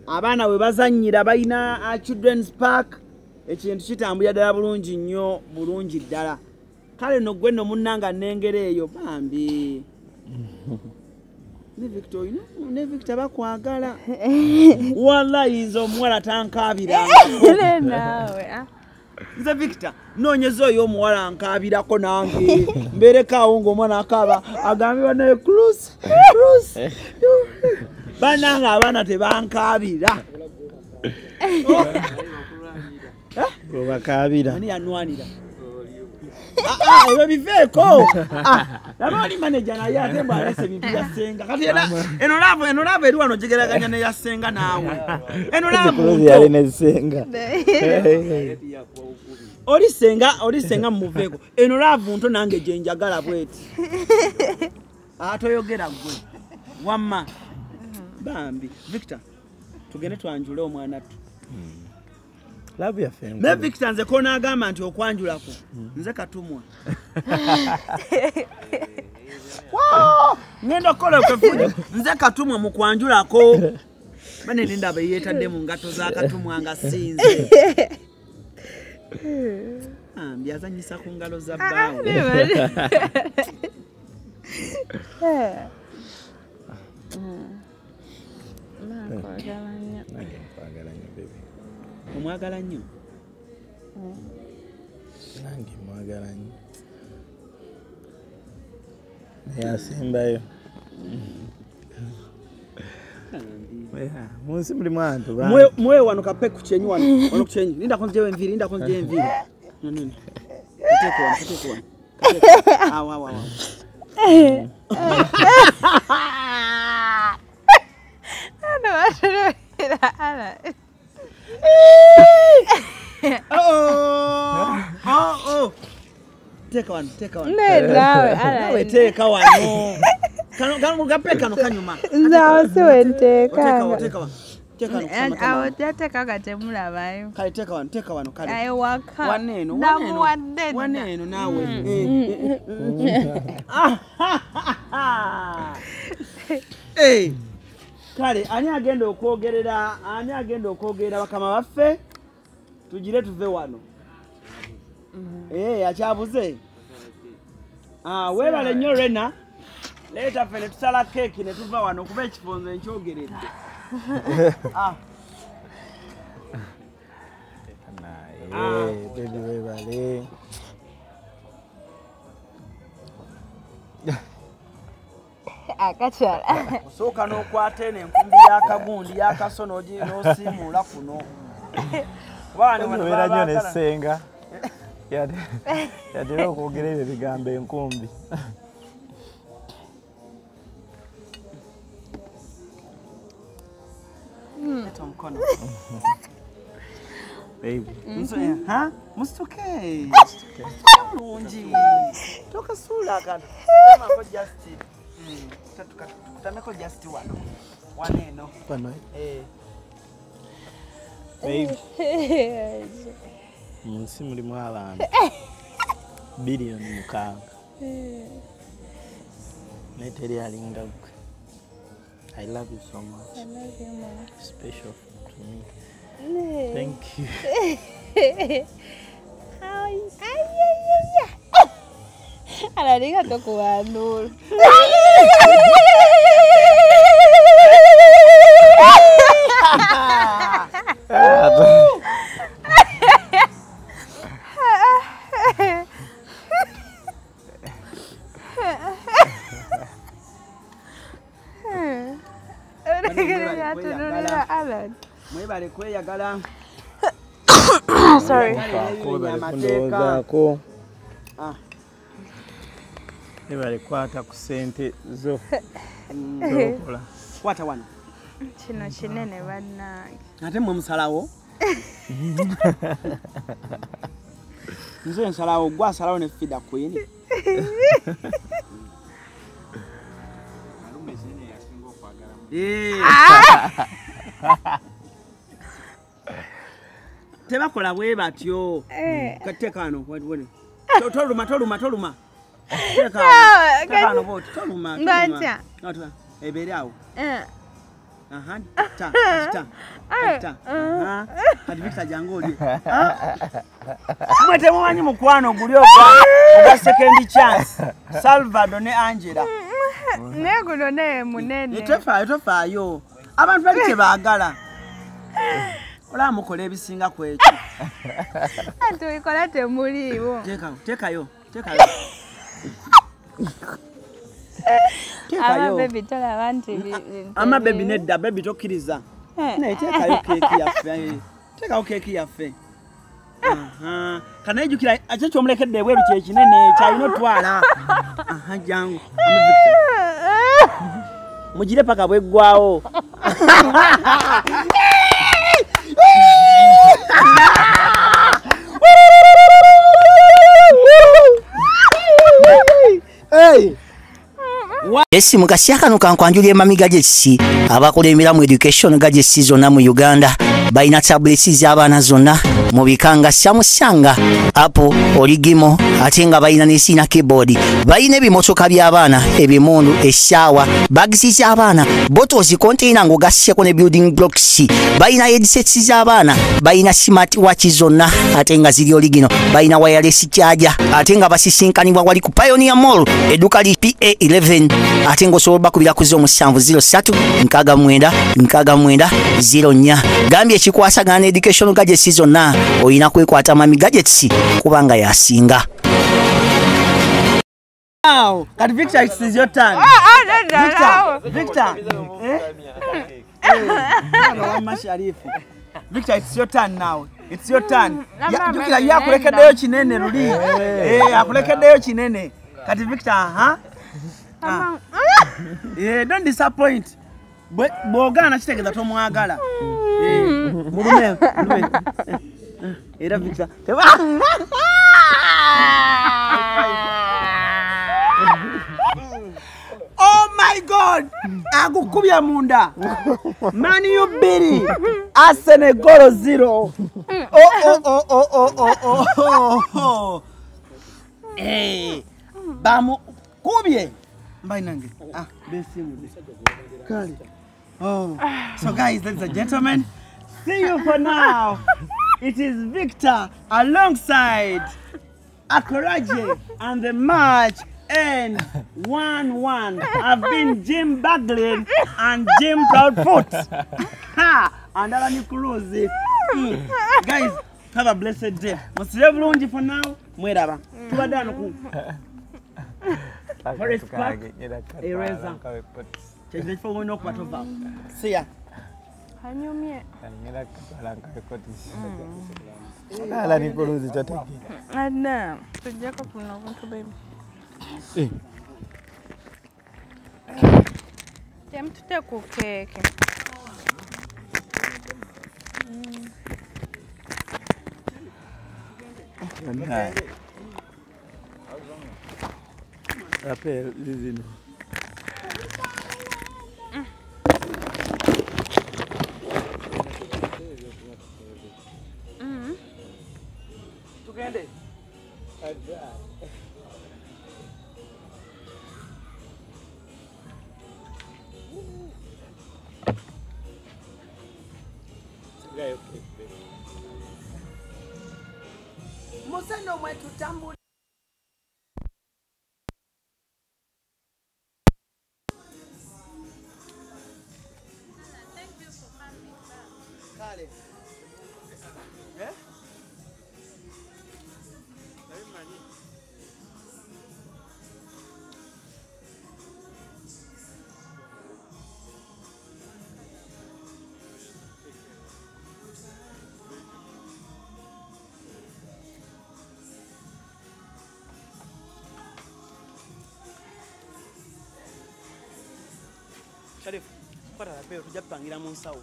abaana we bazannyira bayina children's park ekintu kitambulira ddala bulungi nnyo bulungi ddala kale no gwe no munnanga nnengera eyo bambi ne Victor bakwagala wallahi nze omuwala tankabiranga nawe nze Victor noonyeza oyo omuwala ankabirako nange mberekaawo ng'omwana akaba agambibwa naye cruise banange abaana tebankabira bakabira ani yanwanira ebyo biveeko nabaali manager naye ate mbu alese ebintu byasenga kati eno laavu eri wano gigeraganya neyasenga naawe eno laavu yali nesenga olisenga mumuveeko eno laavu nto nange gye njagala bweti toyogera gwe wamma bambi Victor tugende twanjule omwana tu love ya fengo me Victor nze kona agamba nti okwanjulako nze katumwa ngenda kola kwefujo nze katumwa mu kwanjulako bane linda bayetadde mu ngato za katumwa nga sinze byazanyisa ku ngalo za baawo omwagala nnyo nange mwagala nnyo yasembayo munsi muli mwantu mwe wano kape ku kyenyi wano ku kyenyi linda konjewe enviri nonene kateko awa Oh. Teka wano. Nawe teka wano. Kano gape kano kanyuma. Nzawo siwenteka. Teka wano. Awo teka katemula bayo. Kale teka wano kale. Ayo waka. Waneno. Waneno nawe. Kale ani agenda okwogerera bakama baffe tugire tuve wano. Akyabuze. Weebale nnyo Rena. Leeta ffe ne tusala keeki ne tuva wano kuba ekifonzo enkyogeredde. Baby weebale. Akachala. Osooka n'okwata eno enkumbi y'akagundi y'akasono n'osiimuula kuno. Weera nnyo n'essenga. Yatera okwogera ebyo bigambo enkumbi. Mkono. Baby. Mustuke. Mulungi. Toka sula kana. Tamako just. Tamako just wano. Waneno. Pano. Baby. Munsi mulimu abantu. Billion 6. Neteri alinga. I love you so much. I love you more. Special to me. Thank you. Alaringa tokuwanuru. Mwebale kweyagala. Sorry. Ndowoozaako. Mwebale kwata ku ssente zo. Zokola. Kwata wano. Kino kinene bannange. Ate mwe musalawo. Nze nsalawo gwa salawo ne Fida Queen. Tebakola bwe batyo. Kateka wano wone. Toluma. Teka wano bot. Toluma. Nganja. Ebere awo. Ta. Kati Victor Jangoli. Mwete mwanyi mukwano guli ogwa second chance. Salvador ne Angela. Neguno ne munene. Etofaayo. Abantu bali tebaagala. Ola mukola ebisinga ku ekyo. Antu ikola temuliwo. Tekayo. Ama baby tola bantu. Ama baby nedda baby tokkiriza. Ne tekayo keeki yaffe. Tekayo keeki yaffe. Kana ejukira akyo omulekedde bweru kye kinene kyalina twala. Jangu. Mujire paka bweggwawo. Essimu kasyakano kankwanjulye mami gadgets abakola emiramu education gadgets zonna mu Uganda balina tablets z'abaana zonna mu bikanga Samsung, Apple, Origimo ate nga balina n'esina keyboard. Balina ebimotoka by'abaana, ebimundu, essaawa, bags z'abaana, bottles, container ng'ogasseko ne building blocks. Balina headsets z'abaana, balina smart watch zonna ate nga ziri original. Balina wireless charger ate nga basisinkanibwa wali ku Pioneer Mall edduka li PA11 ate ng'osobola bakubira ku 0703-69-69-04. Gambye ekikwasagana education gadgets zonna oyina kwekwata mami gadgets kubanga yasinga. Wow, got Victor, it's your turn. Victor. Victor, it's your turn now. It's your turn. Ya kulekeddeyo kinene luli. Akulekeddeyo kinene. Kati Victor, don't disappoint. Bw'ogaana kitegeeza tomwagala. Mulume. Era Victor. Oh my God! Agukubya munda. Man you Billy. Arsenal goal 0. Oh. Hey. Bamu kubye. Mbai nange. Besimu. Kali. Oh. So guys, ladies and gentlemen, see you for now. It is Victor alongside Akoraje and the match ends 1-1. I've been Jim Bagley and Jim Proudfoot. And Alan Cruz. Guys, have a blessed day. Musirevulungi for now. Mweraba. Tubadano ku. Forest Park. Eraser. Change for we knock part of that. See ya. Hanyumye. Alan Cruz tataki. Ana, tujaka kuna kuntu baby. Tute ku keke. Rappel Lizino. Tugende. Museno mwetu tambu. Thank you for coming back. Kale. Eh? Sharif, para la peo, ya pangira monsawo.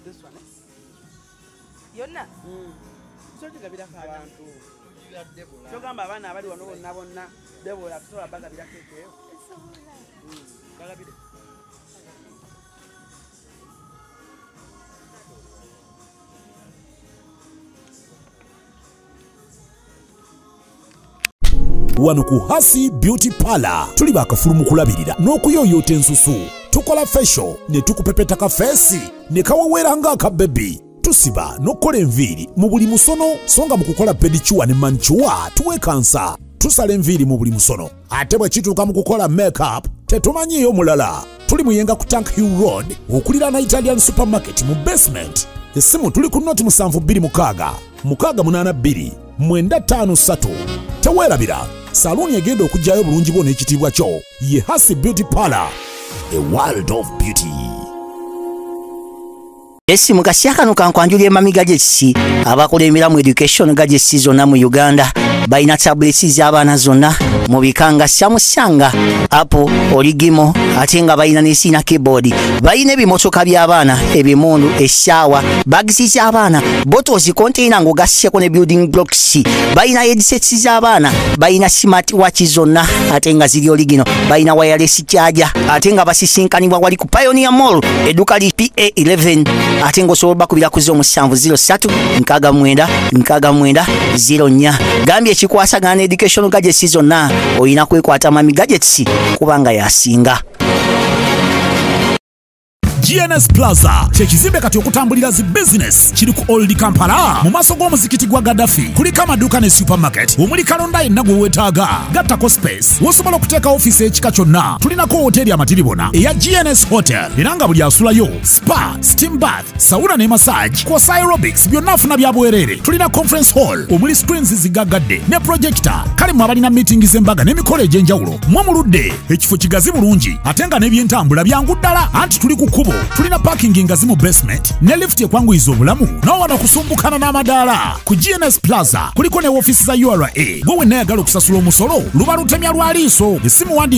This one, Yonna. So tukabira ka abantu. Chogamba abana abali wano bonna Debola tusobola bagabira keke yo. Bagabire. Wano ku Hasi Beauty Parlor tuli bakafulumu kulabirira n'okuyoyota ensusu. Tukola facial ne tukupepeta ka face ne kawawera nga aka baby. Tusiba n'okola enviiri mu buli musono songa mu kukola pedicure ne manicure tuwe kansa. Tusala enviiri mu buli musono ate bwe kituuka mu kukola makeup tetumanyiyo mulala. Tuli muyenga ku Tank Hill Road okulira na Italian Supermarket mu basement. Essimu tuli ku noti 726 682 953. Teweerabira saluni egenda okujjayo bulungi bwo n'ekitiibwa kyo ye Hasi Beauty Parlor, a world of beauty. Esi mukasya kano kankwanjulira mami gadgets abakola emiramu education gadgets zonna mu Uganda balina tablets z'abaana zonna mu bikanga Samsung, Apple, Origimo ate nga balina n'esina keyboard. Balina ebimotoka by'abaana, ebimundu, essaawa, bags z'abaana, bottles, container ng'ogasseko ne building blocks. Balina headsets z'abaana, balina smart watch zonna ate nga ziri Origino. Balina wireless charger ate nga basisinkanibwa wali ku Pioneer Mall edduka li PA11 ate ng'osobola bakubira ku 0703 69 69 04. Gambye ekikwasagana education gadgets zonna oyina kwekwata mami gadgets kubanga yasinga. GNS Plaza kyekizimbe kati okutambulira zi business kiri ku Old Kampala mu maaso g'omuzikiti gwa Gaddafi kuliko amaduuka ne supermarket omuli kalonda yenna gwe weetaaga gattako space wosobola okuteeka ofiisi ekika kyonna tulinako hoteri amatiribona eya GNS Hotel era nga buli asulayo spa steam bath sauna ne massage kw'ossa aerobics byonna afuna bya bwereere tulina conference hall omuli screens zigaggadde ne projector kale mu abalina meeting z'embaga n'emikolo egy'enjawulo mwe muludde ekifo kigazi bulungi ate nga n'ebyentambula byangu ddala anti tuli ku kkubo tulina parking ngazi mu basement ne lift ekwanguyiza obulamu n'owana kusumbukana n'amadaala ku GNS Plaza kuliko ne woofiisi za URA gwe wenna ayagala okusasula omusolo luba lutemya lwa liiso essimu wandi